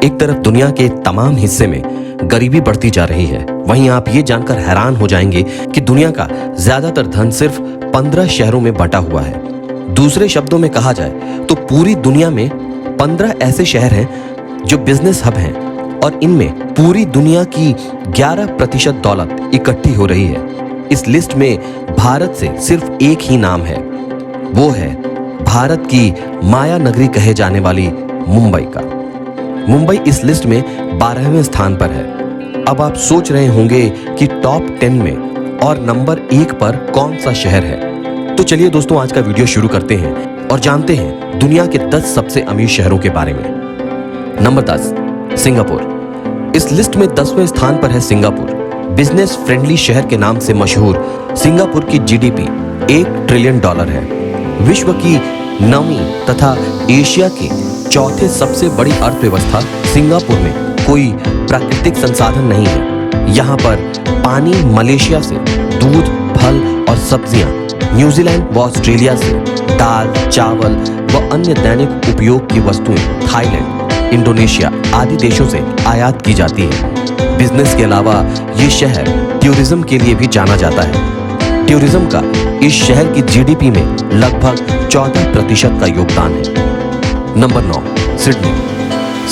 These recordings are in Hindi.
एक तरफ दुनिया के तमाम हिस्से में गरीबी बढ़ती जा रही है, वहीं आप ये जानकर हैरान हो जाएंगे कि दुनिया का ज्यादातर धन सिर्फ 15 शहरों में बटा हुआ है। दूसरे शब्दों में कहा जाए तो पूरी दुनिया में 15 ऐसे शहर हैं जो बिजनेस हब हैं और इनमें पूरी दुनिया की 11% दौलत इकट्ठी हो रही है। इस लिस्ट में भारत से सिर्फ एक ही नाम है, वो है भारत की माया नगरी कहे जाने वाली मुंबई का। मुंबई इस लिस्ट में 12वें स्थान पर है। अब आप सोच रहे होंगे कि टॉप 10 में और नंबर 1 पर कौन सा शहर है। तो चलिए दोस्तों, आज का वीडियो शुरू करते हैं और जानते हैं दुनिया के 10 सबसे अमीर शहरों के बारे में। Number 10, Singapore. इस लिस्ट में 10वें स्थान पर है सिंगापुर। बिजनेस फ्रेंडली शहर के नाम से मशहूर सिंगापुर की जीडीपी $1 ट्रिलियन है। विश्व की 9वीं तथा एशिया की 4थे सबसे बड़ी अर्थव्यवस्था सिंगापुर में कोई प्राकृतिक संसाधन नहीं है। यहाँ पर पानी मलेशिया से, दूध, फल और सब्जियां न्यूजीलैंड व ऑस्ट्रेलिया से, दाल, चावल व अन्य दैनिक उपयोग की वस्तुएं थाईलैंड, इंडोनेशिया आदि देशों से आयात की जाती है। बिजनेस के अलावा ये शहर टूरिज्म के लिए भी जाना जाता है। टूरिज्म का इस शहर की जीडीपी में लगभग 14% का योगदान है। Number 9, Sydney.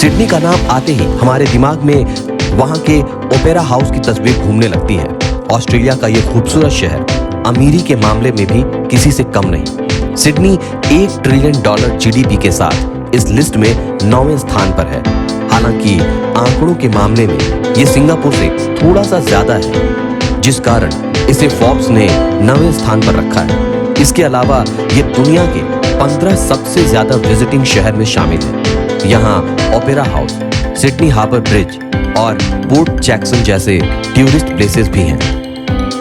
सिडनी का नाम आते ही हमारे दिमाग में वहां के ओपेरा हाउस की तस्वीर घूमने लगती है। ऑस्ट्रेलिया का यह खूबसूरत शहर अमीरी के मामले में भी किसी से कम नहीं। सिडनी $1 ट्रिलियन जीडीपी के साथ इस लिस्ट में 9वें स्थान पर है। हालांकि आंकड़ों के मामले में ये सिंगापुर से थोड़ा सा ज्यादा है, जिस कारण इसे फोर्ब्स ने 9वें स्थान पर रखा है। इसके अलावा ये दुनिया के 15 सबसे ज्यादा विजिटिंग शहर में शामिल है। यहाँ Opera House, Sydney Harbour Bridge और पोर्ट जैक्सन जैसे टूरिस्ट प्लेसेस भी हैं।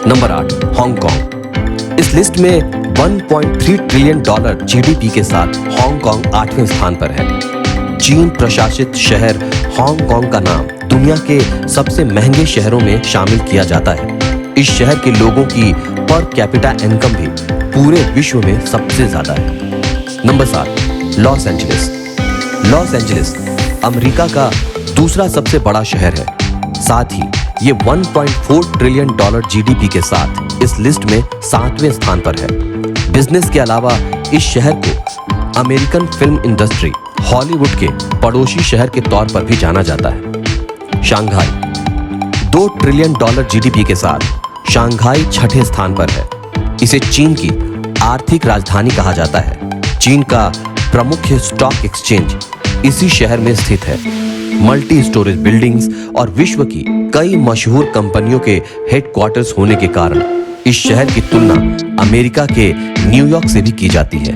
Number 8, Hong Kong. इस लिस्ट में $1.3 ट्रिलियन जीडीपी के साथ हांगकांग 8वें स्थान पर है। चीन प्रशासित शहर हांगकांग का नाम दुनिया के सबसे महंगे शहरों में शामिल किया जाता है। इस शहर के लोगों की पर कैपिटा इनकम भी पूरे विश्व में सबसे ज्यादा है। Number 7, Los Angeles. Los Angeles America का दूसरा सबसे बड़ा शहर है। साथ ही ये $1.4 ट्रिलियन जीडीपी के साथ इस लिस्ट में 7वें स्थान पर है। बिजनेस के अलावा इस शहर को अमेरिकन फिल्म इंडस्ट्री हॉलीवुड के पड़ोसी शहर के तौर पर भी जाना जाता है। शंघाई, $2 ट्रिलियन जीडीपी के साथ शंघाई 6ठे स्थान पर है। इसे चीन की आर्थिक राजधानी कहा जाता है। चीन का प्रमुख स्टॉक एक्सचेंज इसी शहर में स्थित है। मल्टी स्टोरेज बिल्डिंग्स और विश्व की कई मशहूर कंपनियों के हेडक्वार्टर्स होने के कारण इस शहर की तुलना अमेरिका के न्यूयॉर्क से भी की जाती है।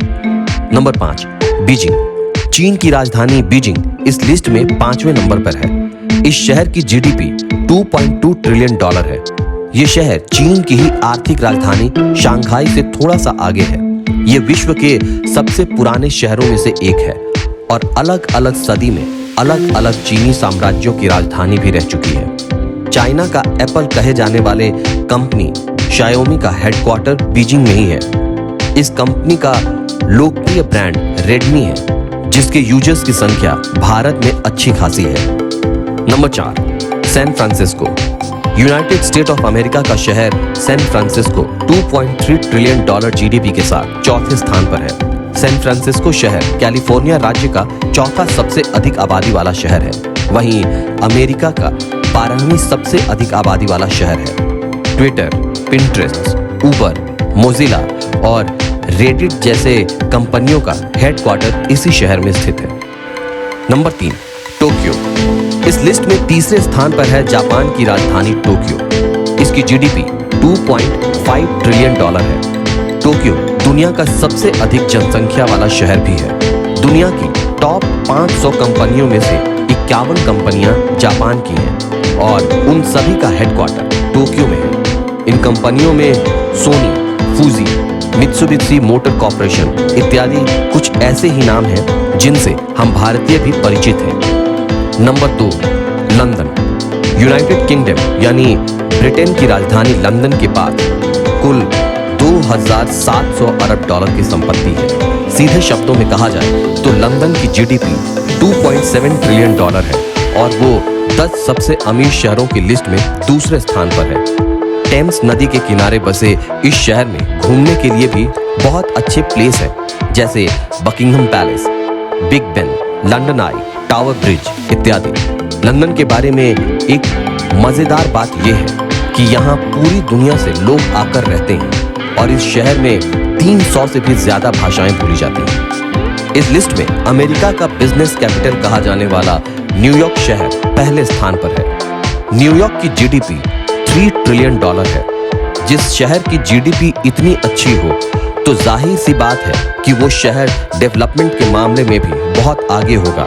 Number 5, Beijing. चीन की राजधानी बीजिंग इस लिस्ट में 5वें नंबर पर है। इस शहर की जीडीपी $2.2 ट्रिलियन है। ये शहर चीन की ही आर्थिक राजधानी शंघाई से थोड़ा सा आगे है। ये विश्व के सबसे पुराने शहरों में से एक है और अलग अलग सदी में अलग अलग चीनी साम्राज्यों की राजधानी भी रह चुकी है। चाइना का एप्पल कहे जाने वाले कंपनी शाओमी का हेडक्वार्टर बीजिंग में ही है। इस कंपनी का लोकप्रिय ब्रांड रेडमी है, जिसके यूजर्स की संख्या भारत में अच्छी खासी है। Number 4, San Francisco. United State of America का शहर सैन फ्रांसिस्को $2.3 ट्रिलियन जीडीपी के साथ 4थे स्थान पर है। सैन फ्रांसिस्को शहर कैलिफोर्निया राज्य का 4था सबसे अधिक आबादी वाला शहर है। वहीं अमेरिका का 12वीं सबसे अधिक आबादी वाला शहर है। ट्विटर, पिंटरेस्ट, उबर, मोजिला और रेडिट जैसे कंपनियों का हेडक्वार्टर इसी शहर में स्थित है। Number 3, Tokyo. इस लिस्ट में तीसरे स्थान पर है जापान की राजधानी टोक्यो। इसकी जीडीपी $2.5 ट्रिलियन है। टोक्यो दुनिया का सबसे अधिक जनसंख्या वाला शहर भी है। दुनिया की टॉप 500 कंपनियों में से 51 कंपनियां जापान की हैं और उन सभी का हेडक्वार्टर टोक्यो में है। इन कंपनियों में Sony, Fuji, Mitsubishi Motor Corporation इत्यादि कुछ ऐसे ही नाम हैं जिनसे हम भारतीय भी परिचित हैं। Number 2, London. यूनाइटेड किंगडम यानी ब्रिटेन की राजधानी लंदन के पास कुल $2,700 अरब की संपत्ति है। सीधे शब्दों में कहा जाए तो लंदन की जीडीपी $2.7 ट्रिलियन है। और वो 10 सबसे अमीर शहरों की लिस्ट में दूसरे स्थान पर है। टेम्स नदी के किनारे बसे इस शहर में घूमने के लिए भी बहुत अच्छे प्लेस हैं, जैसे Buckingham Palace, Big Ben, London Eye, Tower Bridge इत्यादि। लंदन के बारे में एक मजेदार बात यह है कि यहाँ पूरी दुनिया से लोग आकर रहते हैं और इस शहर में 300 से भी ज्यादा भाषाएं बोली जाती हैं। इस लिस्ट में अमेरिका का बिजनेस कैपिटल कहा जाने वाला न्यूयॉर्क शहर पहले स्थान पर है। न्यूयॉर्क की जीडीपी $3 ट्रिलियन है। जिस शहर की जीडीपी इतनी अच्छी हो तो जाहिर सी बात है कि वो शहर डेवलपमेंट के मामले में भी बहुत आगे होगा।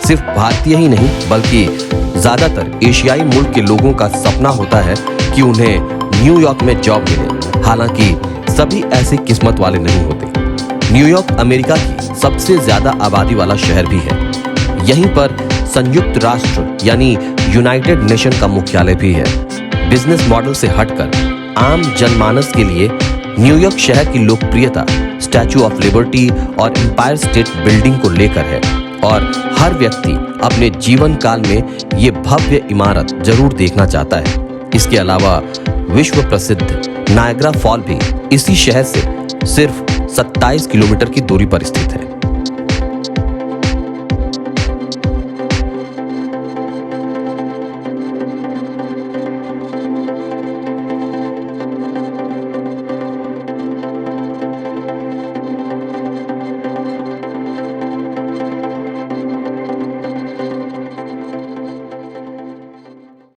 सिर्फ भारतीय ही नहीं बल्कि ज्यादातर एशियाई मुल्क के लोगों का सपना होता है कि उन्हें न्यूयॉर्क में जॉब मिले। हालांकि सभी ऐसे किस्मत वाले नहीं होते। न्यूयॉर्क अमेरिका की सबसे ज्यादा आबादी वाला शहर भी है। यहीं पर संयुक्त राष्ट्र यानी यूनाइटेड नेशन का मुख्यालय भी है। बिजनेस मॉडल से हटकर आम जनमानस के लिए न्यूयॉर्क शहर की लोकप्रियता स्टैचू ऑफ लिबर्टी और एम्पायर स्टेट बिल्डिंग को लेकर है और हर व्यक्ति अपने जीवन काल में ये भव्य इमारत जरूर देखना चाहता है। इसके अलावा विश्व प्रसिद्ध नायग्रा फॉल भी इसी शहर से सिर्फ 27 किलोमीटर की दूरी पर स्थित है।